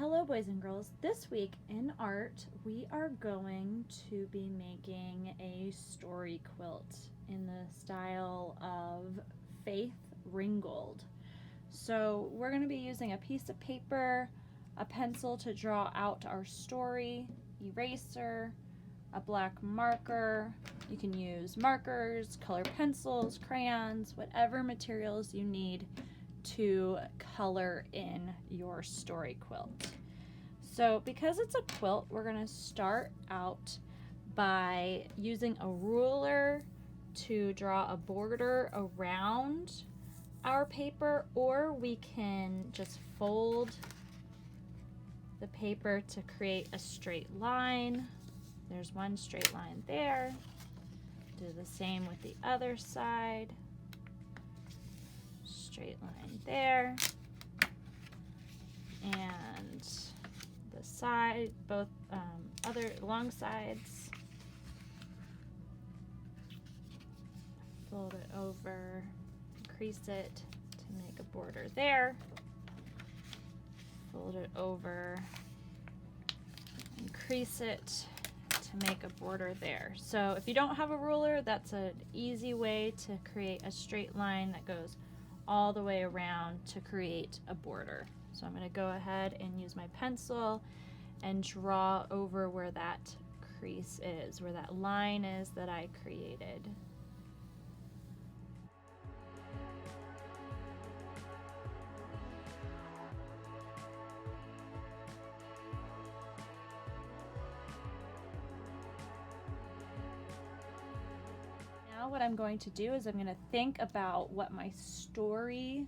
Hello boys and girls. This week in art we are going to be making a story quilt in the style of Faith Ringgold. So we're going to be using a piece of paper, a pencil to draw out our story, eraser, a black marker. You can use markers, color pencils, crayons, whatever materials you need to color in your story quilt. So because it's a quilt, we're going to start out by using a ruler to draw a border around our paper, or we can just fold the paper to create a straight line. There's one straight line there. Do the same with the other side. Straight line there. And the side, both other long sides. Fold it over, crease it to make a border there. Fold it over and crease it to make a border there. So if you don't have a ruler, that's an easy way to create a straight line that goes all the way around to create a border. So I'm going to go ahead and use my pencil and draw over where that crease is, where that line is that I created. Now what I'm going to do is I'm going to think about what my story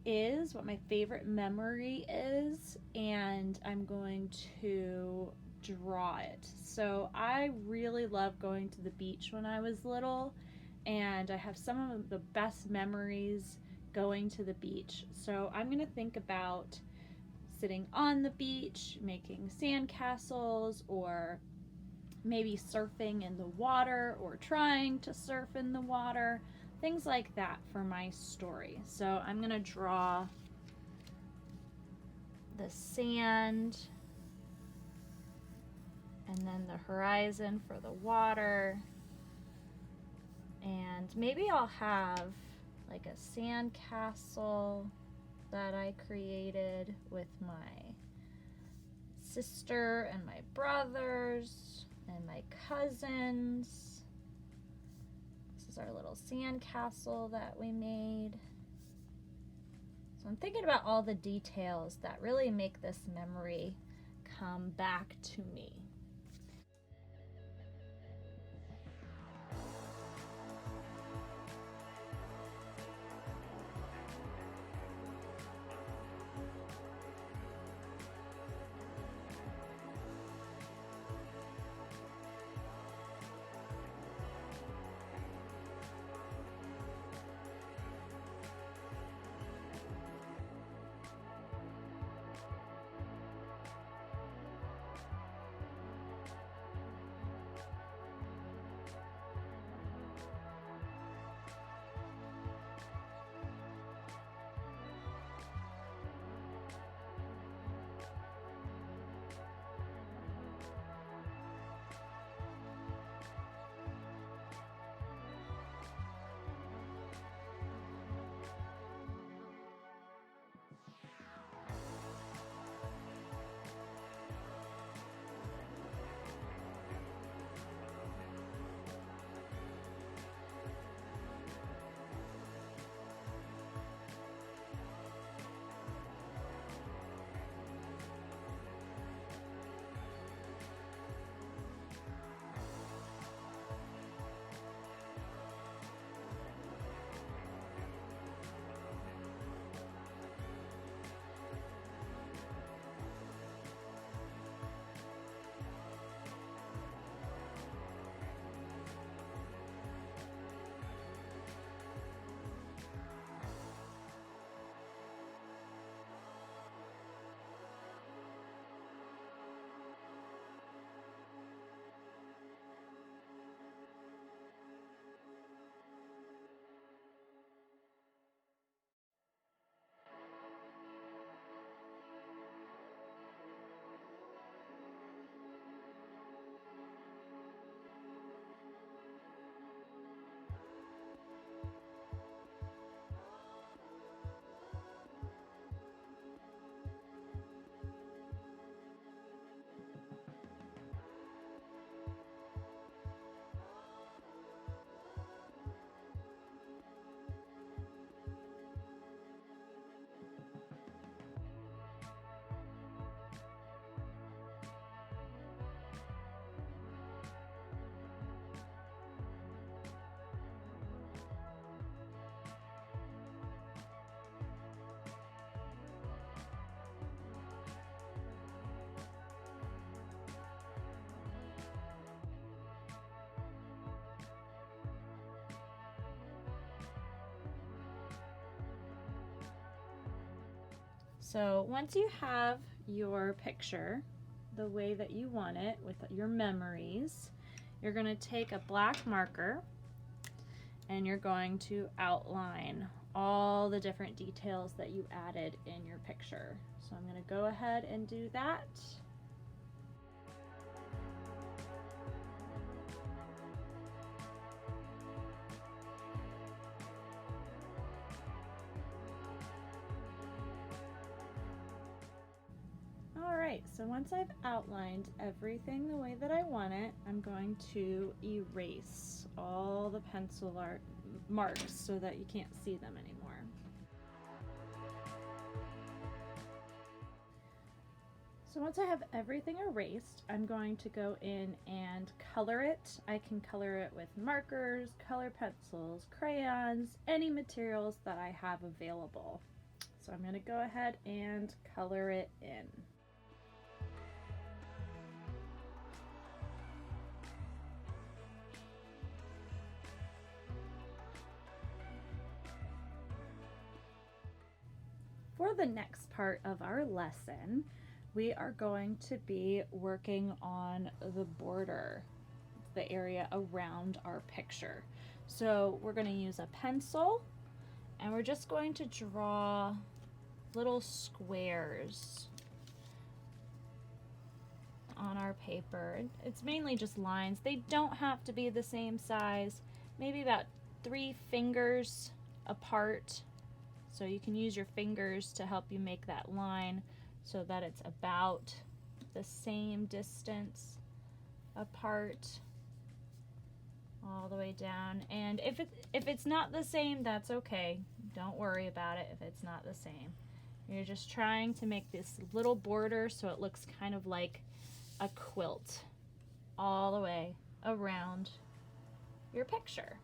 is, what my favorite memory is, and I'm going to draw it. So I really loved going to the beach when I was little, and I have some of the best memories going to the beach. So I'm going to think about sitting on the beach, making sand castles, or maybe surfing in the water or trying to surf in the water, things like that for my story. So I'm going to draw the sand and then the horizon for the water, and maybe I'll have like a sand castle that I created with my sister and my brothers and my cousins. This is our little sand castle that we made. So I'm thinking about all the details that really make this memory come back to me. So once you have your picture the way that you want it with your memories, you're going to take a black marker and you're going to outline all the different details that you added in your picture. So I'm going to go ahead and do that. Alright, so once I've outlined everything the way that I want it, I'm going to erase all the pencil art marks so that you can't see them anymore. So once I have everything erased, I'm going to go in and color it. I can color it with markers, color pencils, crayons, any materials that I have available. So I'm going to go ahead and color it in. For the next part of our lesson, we are going to be working on the border, the area around our picture. So we're going to use a pencil and we're just going to draw little squares on our paper. It's mainly just lines. They don't have to be the same size, maybe about 3 fingers apart. So you can use your fingers to help you make that line so that it's about the same distance apart all the way down. And if it's not the same, that's okay. Don't worry about it if it's not the same. You're just trying to make this little border so it looks kind of like a quilt all the way around your picture.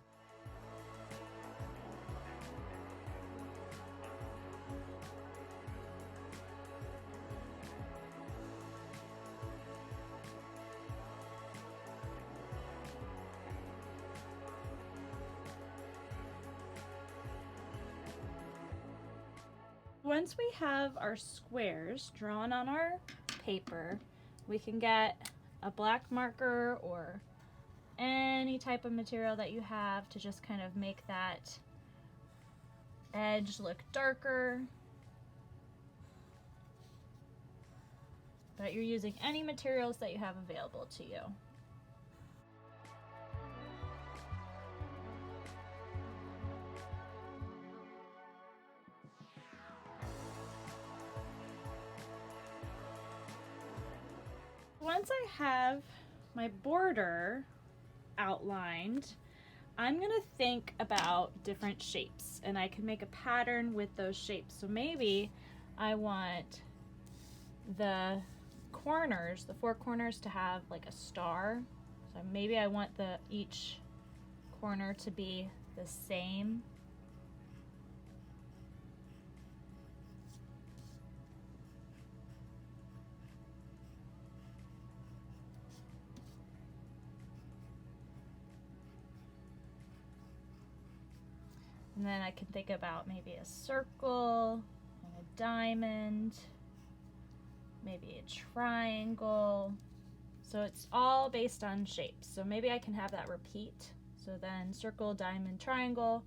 Once we have our squares drawn on our paper, we can get a black marker or any type of material that you have to just kind of make that edge look darker. But you're using any materials that you have available to you. Once I have my border outlined, I'm gonna think about different shapes and I can make a pattern with those shapes. So maybe I want the corners, the 4 corners, to have like a star. So maybe I want each corner to be the same. And then I can think about maybe a circle and a diamond, maybe a triangle. So it's all based on shapes. So maybe I can have that repeat. So then circle, diamond, triangle.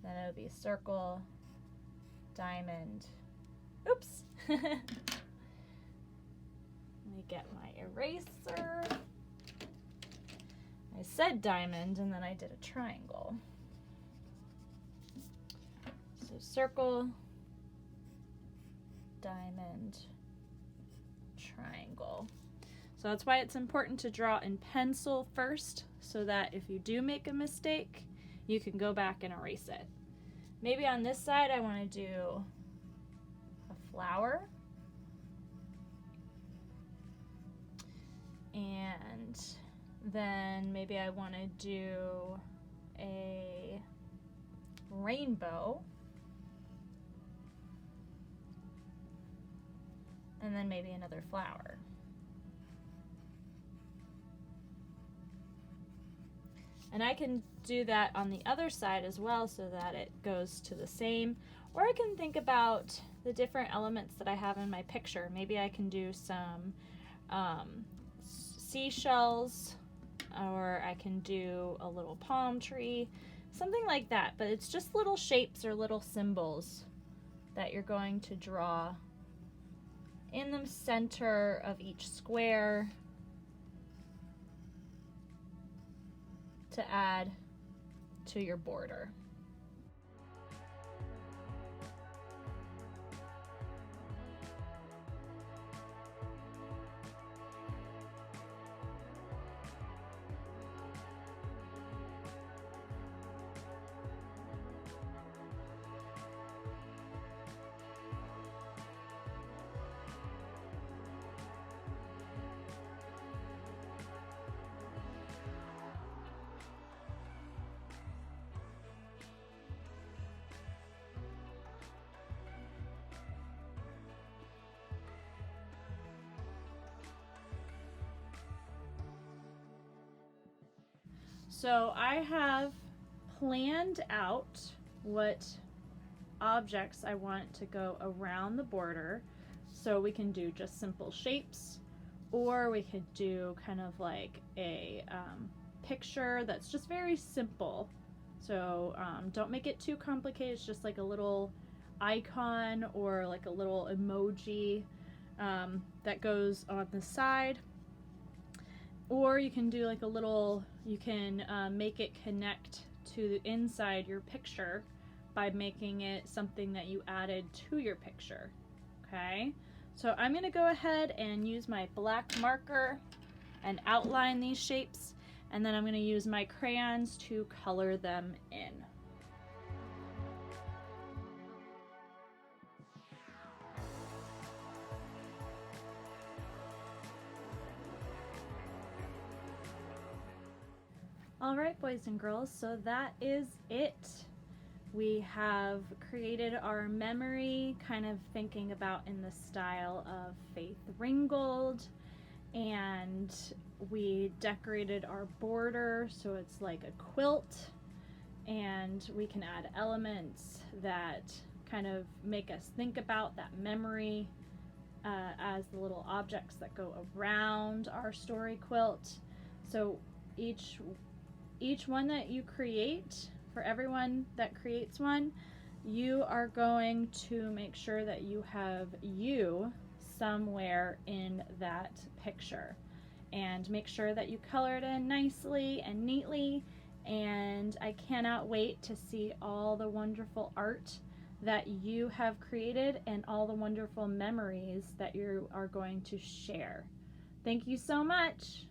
Then it would be circle, diamond. Oops. Let me get my eraser. I said diamond and then I did a triangle. So circle, diamond, triangle. So that's why it's important to draw in pencil first, so that if you do make a mistake, you can go back and erase it. Maybe on this side I want to do a flower. And then maybe I want to do a rainbow. And then maybe another flower. And I can do that on the other side as well so that it goes to the same. Or I can think about the different elements that I have in my picture. Maybe I can do some seashells, or I can do a little palm tree, something like that. But it's just little shapes or little symbols that you're going to draw in the center of each square to add to your border. So I have planned out what objects I want to go around the border. So we can do just simple shapes, or we could do kind of like a picture that's just very simple. So don't make it too complicated. It's just like a little icon or like a little emoji that goes on the side. Or you can do like a little, you can make it connect to the inside your picture by making it something that you added to your picture. Okay, so I'm gonna go ahead and use my black marker and outline these shapes, and then I'm gonna use my crayons to color them in. All right, boys and girls, so that is it. We have created our memory, kind of thinking about in the style of Faith Ringgold, and we decorated our border so it's like a quilt, and we can add elements that kind of make us think about that memory as the little objects that go around our story quilt. So each one that you create, for everyone that creates one, you are going to make sure that you have you somewhere in that picture, and make sure that you color it in nicely and neatly. And I cannot wait to see all the wonderful art that you have created and all the wonderful memories that you are going to share. Thank you so much.